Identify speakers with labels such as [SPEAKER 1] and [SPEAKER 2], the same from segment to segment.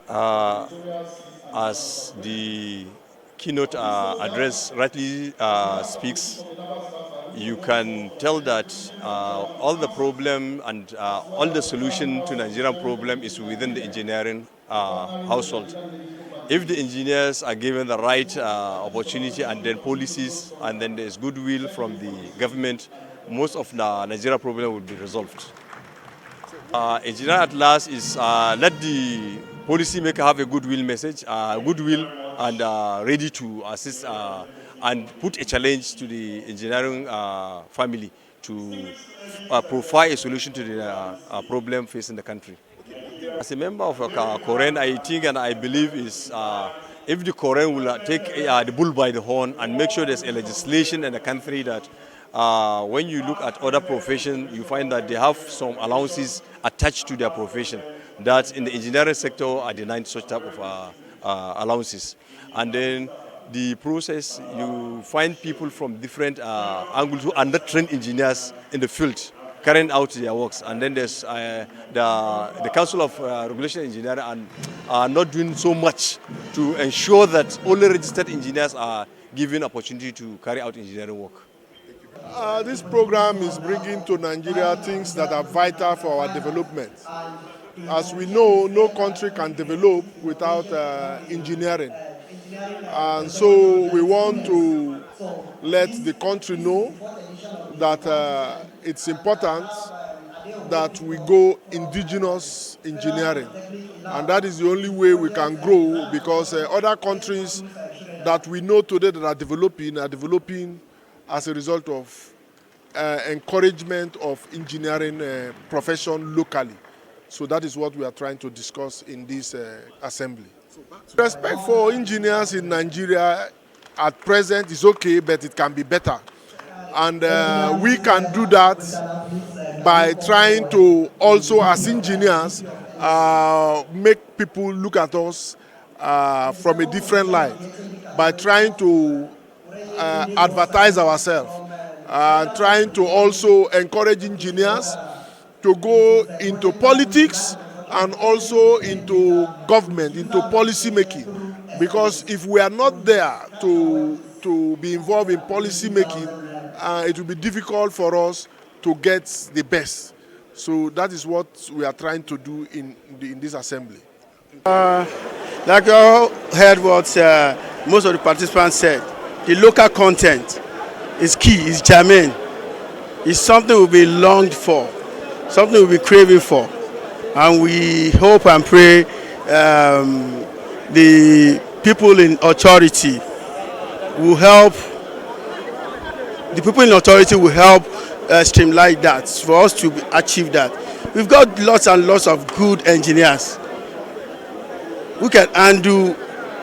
[SPEAKER 1] Uh, as the keynote address rightly speaks, you can tell that all the problem and all the solution to Nigerian problem is within the engineering household. If the engineers are given the right opportunity and then policies and then there's goodwill from the government, most of the Nigeria problem will be resolved. Engineer at last is let the policymaker have a goodwill message, goodwill and ready to assist and put a challenge to the engineering family to provide a solution to the problem facing the country. As a member of Koren, I think and I believe is if the Koren will take the bull by the horn and make sure there's a legislation in the country that when you look at other professions, you find that they have some allowances attached to their profession that in the engineering sector are denied such type of allowances. And then the process, you find people from different angles who are not trained engineers in the field carrying out their works. And then there's the Council of Regulation Engineering and are not doing so much to ensure that only registered engineers are given opportunity to carry out engineering work.
[SPEAKER 2] This program is bringing to Nigeria things that are vital for our development. As we know, no country can develop without engineering. And so we want to let the country know that it's important that we go indigenous engineering. And that is the only way we can grow, because other countries that we know today that are developing as a result of encouragement of engineering profession locally. So that is what we are trying to discuss in this assembly. Respect for engineers in Nigeria at present is okay, but it can be better. And we can do that by trying to also, as engineers, make people look at us from a different light, by trying to advertise ourselves, trying to also encourage engineers to go into politics and also into government, into policy making. Because if we are not there to be involved in policy making, it will be difficult for us to get the best. So that is what we are trying to do in this assembly.
[SPEAKER 3] Like you all heard what most of the participants said, the local content is key, is germane. It's something we'll be longed for, something we'll be craving for. And we hope and pray the people in authority will help. The people in authority will help streamline that for us to achieve that. We've got lots and lots of good engineers who can handle.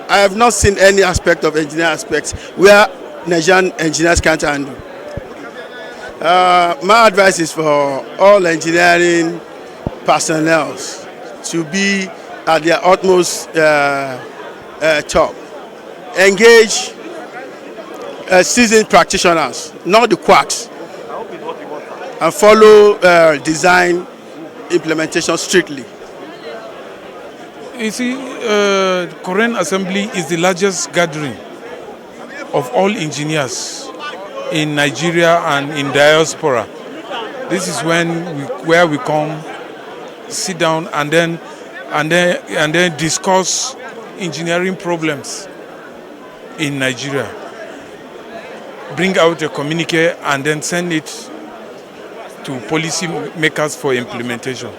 [SPEAKER 3] I have not seen any aspect of engineering aspects where Nigerian engineers can't handle. My advice is for all engineering personnel to be at their utmost top. Engage seasoned practitioners, not the quacks, and follow design implementation strictly.
[SPEAKER 4] You see, Koren Assembly is the largest gathering of all engineers in Nigeria and in diaspora. This is where we come, sit down, and then discuss engineering problems in Nigeria. Bring out a communique and then send it to policy makers for implementation.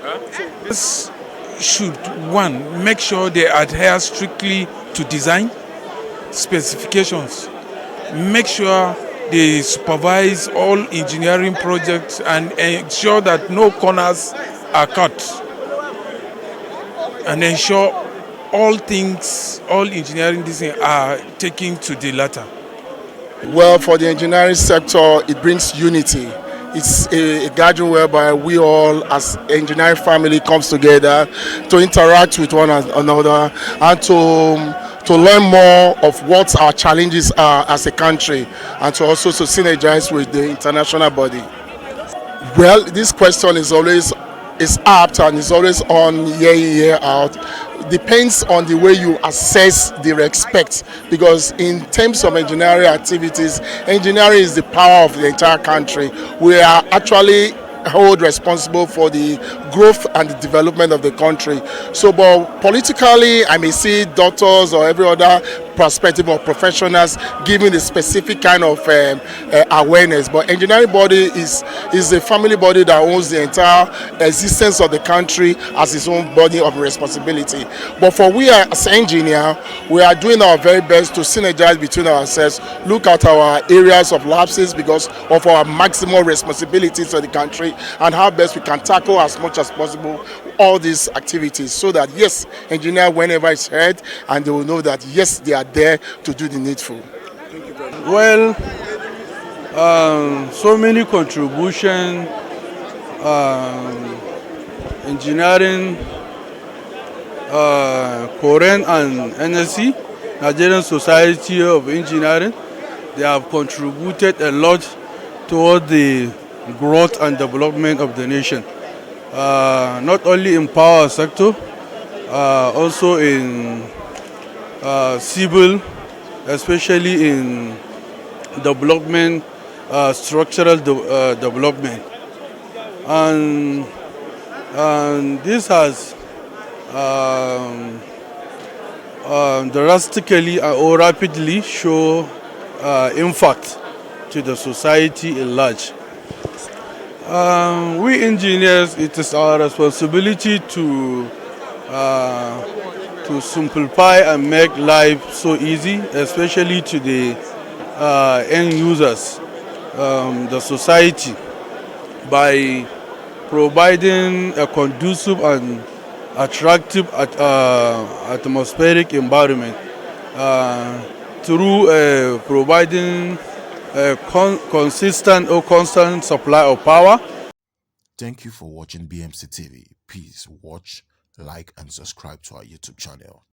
[SPEAKER 4] This should, one, make sure they adhere strictly to design specifications. Make sure they supervise all engineering projects and ensure that no corners are cut. And ensure all things, all engineering design are taken to the latter.
[SPEAKER 2] Well, for the engineering sector, it brings unity. It's a gathering whereby we all, as engineering family, comes together to interact with one another and to learn more of what our challenges are as a country, and to also to synergize with the international body. Well, this question is always is apt and is always on year in, year out depends on the way you assess the respect, because in terms of engineering activities, engineering is the power of the entire country. We are actually hold responsible for the growth and the development of the country. So, but politically, I may see doctors or every other perspective of professionals giving a specific kind of awareness. But engineering body is a family body that owns the entire existence of the country as its own body of responsibility. But for we as engineers, we are doing our very best to synergize between ourselves, look at our areas of lapses because of our maximum responsibilities to the country, and how best we can tackle as much as possible all these activities, so that yes, engineer whenever it's heard, and they will know that yes, they are there to do the needful.
[SPEAKER 3] Well, so many contributions, engineering, Koren and NSC, Nigerian Society of Engineering, they have contributed a lot toward the growth and development of the nation. Not only in power sector, also in civil, especially in development, structural development, and this has drastically or rapidly show impact to the society at large. We engineers, it is our responsibility to simplify and make life so easy, especially to the end users, the society, by providing a conducive and attractive atmospheric environment through providing a consistent or constant supply of power.
[SPEAKER 5] Thank you for watching BMC TV. Please watch, like, and subscribe to our YouTube channel.